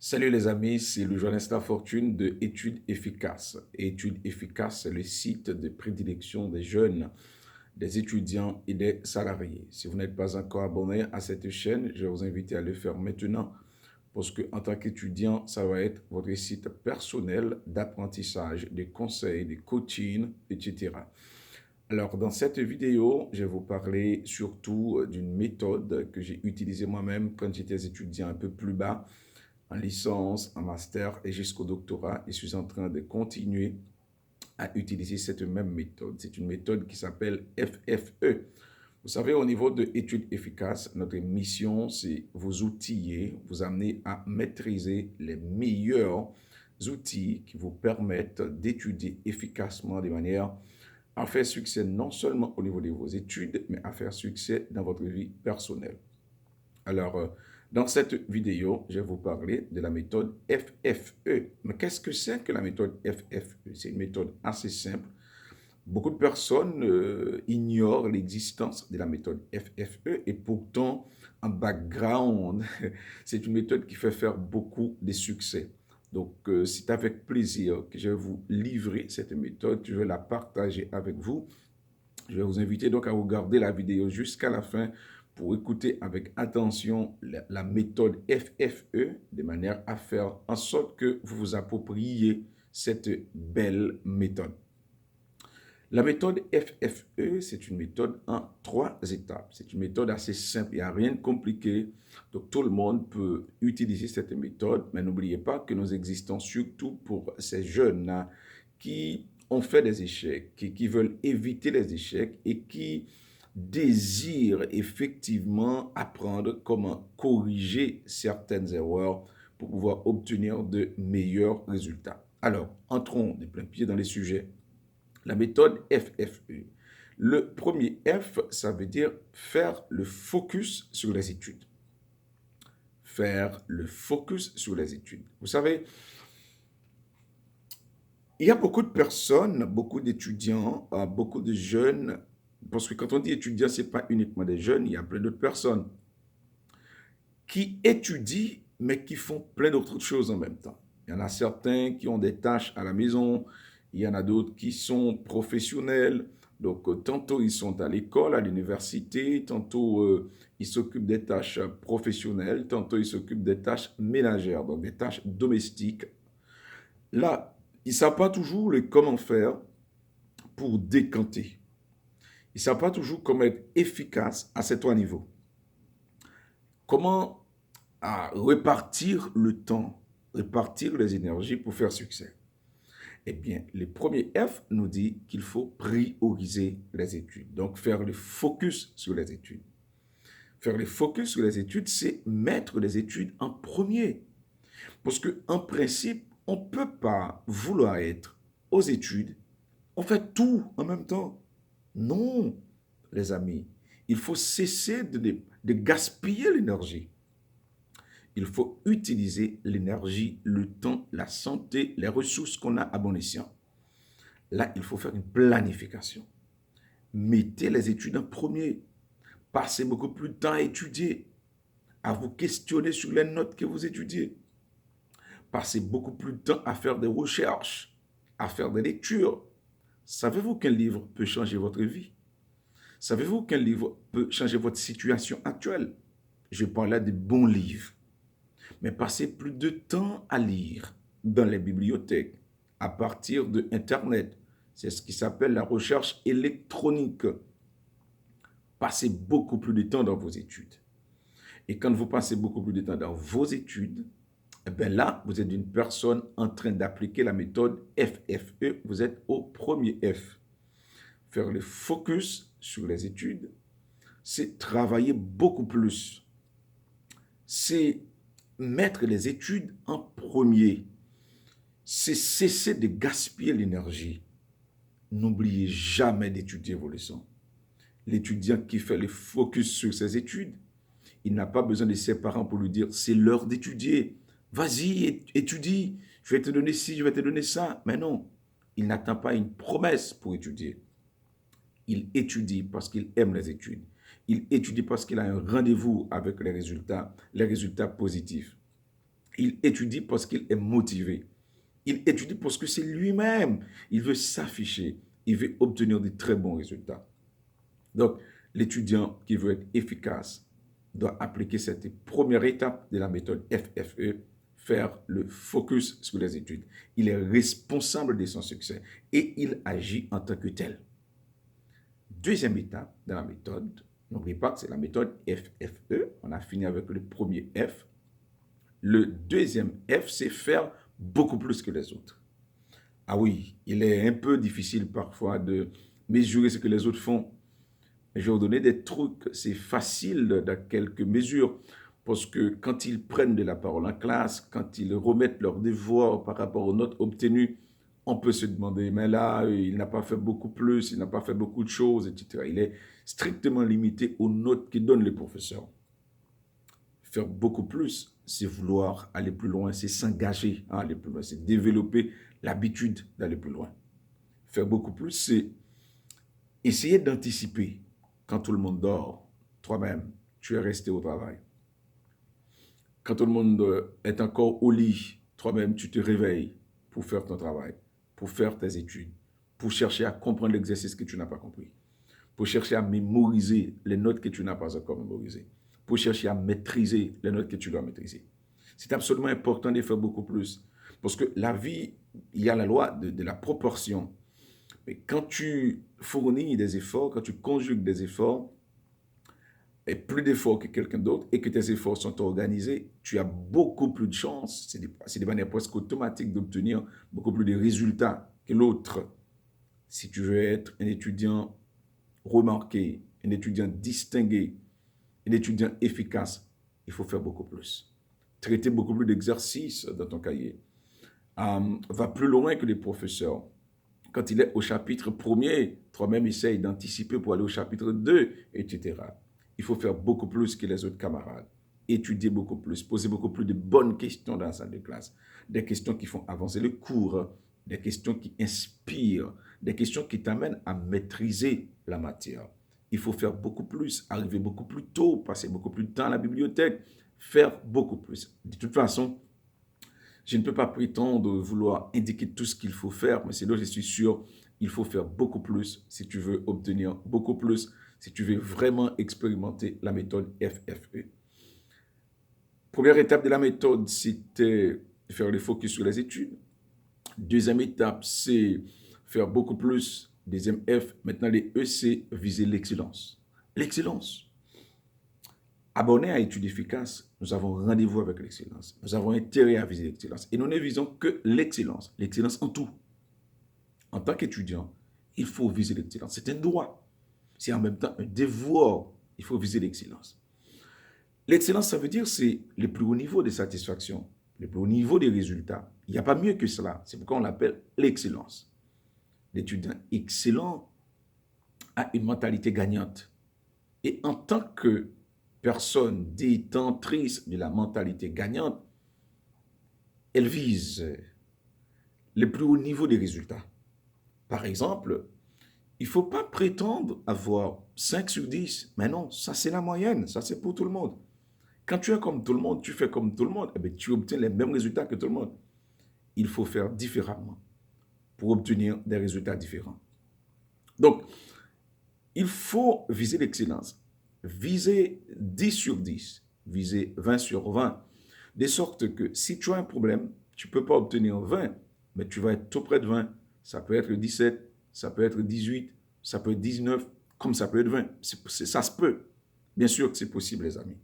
Salut les amis, c'est le journaliste La Fortune de Études Efficaces. Études Efficaces, c'est le site de prédilection des jeunes, des étudiants et des salariés. Si vous n'êtes pas encore abonné à cette chaîne, je vais vous inviter à le faire maintenant parce que en tant qu'étudiant, ça va être votre site personnel d'apprentissage, de conseils, de coaching, etc. Alors, dans cette vidéo, je vais vous parler surtout d'une méthode que j'ai utilisée moi-même quand j'étais étudiant un peu plus bas en licence, en master et jusqu'au doctorat. Et je suis en train de continuer à utiliser cette même méthode. C'est une méthode qui s'appelle FFE. Vous savez, au niveau de études efficaces, notre mission, c'est vous outiller, vous amener à maîtriser les meilleurs outils qui vous permettent d'étudier efficacement de manière à faire succès non seulement au niveau de vos études, mais à faire succès dans votre vie personnelle. Alors, dans cette vidéo, je vais vous parler de la méthode FFE. Mais qu'est-ce que c'est que la méthode FFE? C'est une méthode assez simple. Beaucoup de personnes ignorent l'existence de la méthode FFE et pourtant, en background, c'est une méthode qui fait faire beaucoup de succès. Donc, c'est avec plaisir que je vais vous livrer cette méthode. Je vais la partager avec vous. Je vais vous inviter donc à regarder la vidéo jusqu'à la fin pour écouter avec attention la méthode FFE de manière à faire en sorte que vous vous appropriez cette belle méthode. La méthode FFE, c'est une méthode en 3 étapes. C'est une méthode assez simple, il n'y a rien de compliqué. Donc tout le monde peut utiliser cette méthode, mais n'oubliez pas que nous existons surtout pour ces jeunes-là qui ont fait des échecs, qui veulent éviter les échecs et qui désirent effectivement apprendre comment corriger certaines erreurs pour pouvoir obtenir de meilleurs résultats. Alors, entrons de plein pied dans les sujets. La méthode FFE. Le premier F, ça veut dire faire le focus sur les études. Faire le focus sur les études. Vous savez, il y a beaucoup de personnes, beaucoup d'étudiants, beaucoup de jeunes, parce que quand on dit étudiant, ce n'est pas uniquement des jeunes, il y a plein d'autres personnes qui étudient, mais qui font plein d'autres choses en même temps. Il y en a certains qui ont des tâches à la maison, il y en a d'autres qui sont professionnels. Donc, tantôt ils sont à l'école, à l'université, tantôt ils s'occupent des tâches professionnelles, tantôt ils s'occupent des tâches ménagères, donc des tâches domestiques. Là, ils ne savent pas toujours le comment faire pour décanter. Ils ne savent pas toujours comment être efficace à ces 3 niveaux. Comment répartir le temps, répartir les énergies pour faire succès. Eh bien, le premier F nous dit qu'il faut prioriser les études. Donc, faire le focus sur les études. Faire le focus sur les études, c'est mettre les études en premier. Parce qu'en principe, on ne peut pas vouloir être aux études, on fait tout en même temps. Non, les amis, il faut cesser de gaspiller l'énergie. Il faut utiliser l'énergie, le temps, la santé, les ressources qu'on a à bon escient. Là, il faut faire une planification. Mettez les études en premier. Passez beaucoup plus de temps à étudier, à vous questionner sur les notes que vous étudiez. Passez beaucoup plus de temps à faire des recherches, à faire des lectures. Savez-vous qu'un livre peut changer votre vie? Savez-vous qu'un livre peut changer votre situation actuelle? Je parle là de bons livres. Mais passez plus de temps à lire dans les bibliothèques à partir de Internet. C'est ce qui s'appelle la recherche électronique. Passez beaucoup plus de temps dans vos études. Et quand vous passez beaucoup plus de temps dans vos études, eh bien là, vous êtes une personne en train d'appliquer la méthode FFE. Vous êtes au premier F. Faire le focus sur les études, c'est travailler beaucoup plus. C'est mettre les études en premier. C'est cesser de gaspiller l'énergie. N'oubliez jamais d'étudier vos leçons. L'étudiant qui fait le focus sur ses études, il n'a pas besoin de ses parents pour lui dire c'est l'heure d'étudier. Vas-y, étudie. Je vais te donner ci, je vais te donner ça. Mais non, il n'attend pas une promesse pour étudier. Il étudie parce qu'il aime les études. Il étudie parce qu'il a un rendez-vous avec les résultats positifs. Il étudie parce qu'il est motivé. Il étudie parce que c'est lui-même. Il veut s'afficher. Il veut obtenir de très bons résultats. Donc, l'étudiant qui veut être efficace doit appliquer cette première étape de la méthode FFE, faire le focus sur les études. Il est responsable de son succès et il agit en tant que tel. Deuxième étape de la méthode, n'oubliez pas que c'est la méthode FFE. On a fini avec le premier F. Le deuxième F, c'est faire beaucoup plus que les autres. Ah oui, il est un peu difficile parfois de mesurer ce que les autres font. Je vais vous donner des trucs, c'est facile dans quelques mesures, parce que quand ils prennent de la parole en classe, quand ils remettent leurs devoirs par rapport aux notes obtenues, on peut se demander, mais là, il n'a pas fait beaucoup plus, il n'a pas fait beaucoup de choses, etc. Il est strictement limité aux notes que donnent les professeurs. Faire beaucoup plus, c'est vouloir aller plus loin, c'est s'engager à aller plus loin, c'est développer l'habitude d'aller plus loin. Faire beaucoup plus, c'est essayer d'anticiper. Quand tout le monde dort, toi-même, tu es resté au travail. Quand tout le monde est encore au lit, toi-même, tu te réveilles pour faire ton travail, pour faire tes études, pour chercher à comprendre l'exercice que tu n'as pas compris, pour chercher à mémoriser les notes que tu n'as pas encore mémorisées, pour chercher à maîtriser les notes que tu dois maîtriser. C'est absolument important de faire beaucoup plus. Parce que la vie, il y a la loi de la proportion. Mais quand tu fournis des efforts, quand tu conjugues des efforts, et plus d'efforts que quelqu'un d'autre, et que tes efforts sont organisés, tu as beaucoup plus de chances, c'est de manière presque automatique d'obtenir beaucoup plus de résultats que l'autre. Si tu veux être un étudiant remarqué, un étudiant distingué, un étudiant efficace, il faut faire beaucoup plus. Traiter beaucoup plus d'exercices dans ton cahier. Va plus loin que les professeurs. Quand il est au chapitre 1er, toi-même essaye d'anticiper pour aller au chapitre 2, etc. Il faut faire beaucoup plus que les autres camarades. Étudier beaucoup plus, poser beaucoup plus de bonnes questions dans la salle de classe. Des questions qui font avancer le cours, des questions qui inspirent, des questions qui t'amènent à maîtriser la matière. Il faut faire beaucoup plus, arriver beaucoup plus tôt, passer beaucoup plus de temps à la bibliothèque, faire beaucoup plus. De toute façon, je ne peux pas prétendre vouloir indiquer tout ce qu'il faut faire, mais c'est là, je suis sûr, il faut faire beaucoup plus si tu veux obtenir beaucoup plus, si tu veux vraiment expérimenter la méthode FFE. Première étape de la méthode, c'était faire le focus sur les études. Deuxième étape, c'est faire beaucoup plus. Deuxième F, maintenant les E, c'est viser l'excellence. L'excellence. Abonnés à Études efficaces, nous avons rendez-vous avec l'excellence. Nous avons intérêt à viser l'excellence. Et nous ne visons que l'excellence. L'excellence en tout. En tant qu'étudiant, il faut viser l'excellence. C'est un droit. C'est en même temps un devoir. Il faut viser l'excellence. L'excellence, ça veut dire c'est le plus haut niveau de satisfaction, le plus haut niveau des résultats. Il n'y a pas mieux que cela. C'est pourquoi on l'appelle l'excellence. L'étudiant excellent a une mentalité gagnante. Et en tant que personne détentrice de la mentalité gagnante, elle vise le plus haut niveau des résultats. Par exemple, il ne faut pas prétendre avoir 5 sur 10. Mais non, ça c'est la moyenne, ça c'est pour tout le monde. Quand tu es comme tout le monde, tu fais comme tout le monde, eh bien, tu obtiens les mêmes résultats que tout le monde. Il faut faire différemment pour obtenir des résultats différents. Donc, il faut viser l'excellence. Viser 10 sur 10, viser 20 sur 20, de sorte que si tu as un problème, tu ne peux pas obtenir 20, mais tu vas être tout près de 20. Ça peut être 17, ça peut être 18, ça peut être 19, comme ça peut être 20. Ça se peut. Bien sûr que c'est possible, les amis.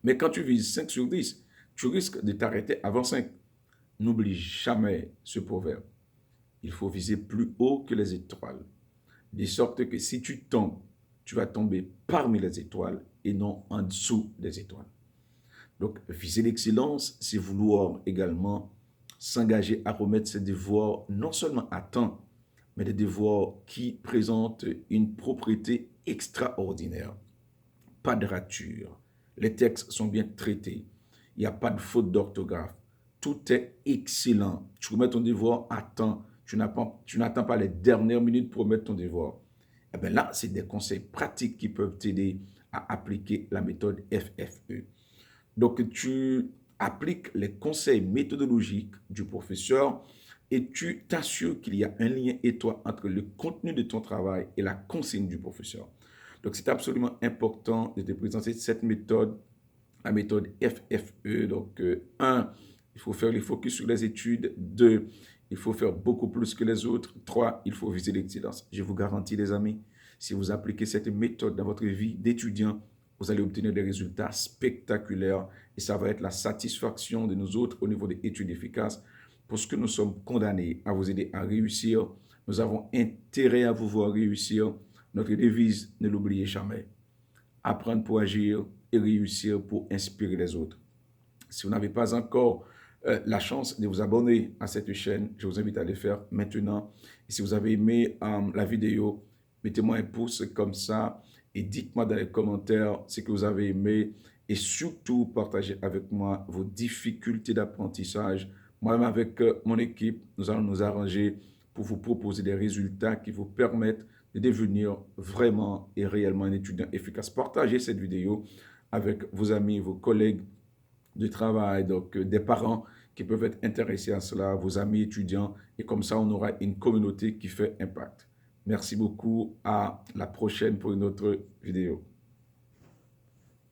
Mais quand tu vises 5 sur 10, tu risques de t'arrêter avant 5. N'oublie jamais ce proverbe. Il faut viser plus haut que les étoiles. De sorte que si tu tombes, tu vas tomber parmi les étoiles et non en dessous des étoiles. Donc, viser l'excellence, c'est vouloir également s'engager à remettre ses devoirs non seulement à temps, mais des devoirs qui présentent une propriété extraordinaire. Pas de rature. Les textes sont bien traités. Il n'y a pas de faute d'orthographe. Tout est excellent. Tu remets ton devoir à temps. Tu n'attends pas les dernières minutes pour remettre ton devoir. Eh bien là, c'est des conseils pratiques qui peuvent t'aider à appliquer la méthode FFE. Donc, tu applique les conseils méthodologiques du professeur et tu t'assures qu'il y a un lien étroit entre le contenu de ton travail et la consigne du professeur. Donc, c'est absolument important de te présenter cette méthode, la méthode FFE. Donc, 1, il faut faire les focus sur les études. 2, il faut faire beaucoup plus que les autres. 3, il faut viser l'excellence. Je vous garantis, les amis, si vous appliquez cette méthode dans votre vie d'étudiant, vous allez obtenir des résultats spectaculaires et ça va être la satisfaction de nous autres au niveau des études efficaces parce que nous sommes condamnés à vous aider à réussir. Nous avons intérêt à vous voir réussir. Notre devise, ne l'oubliez jamais, apprendre pour agir et réussir pour inspirer les autres. Si vous n'avez pas encore la chance de vous abonner à cette chaîne, je vous invite à le faire maintenant. Et si vous avez aimé la vidéo, mettez-moi un pouce comme ça et dites-moi dans les commentaires ce que vous avez aimé et surtout partagez avec moi vos difficultés d'apprentissage. Moi-même avec mon équipe, nous allons nous arranger pour vous proposer des résultats qui vous permettent de devenir vraiment et réellement un étudiant efficace. Partagez cette vidéo avec vos amis, vos collègues de travail, donc des parents qui peuvent être intéressés à cela, vos amis étudiants, et comme ça, on aura une communauté qui fait impact. Merci beaucoup, à la prochaine pour une autre vidéo.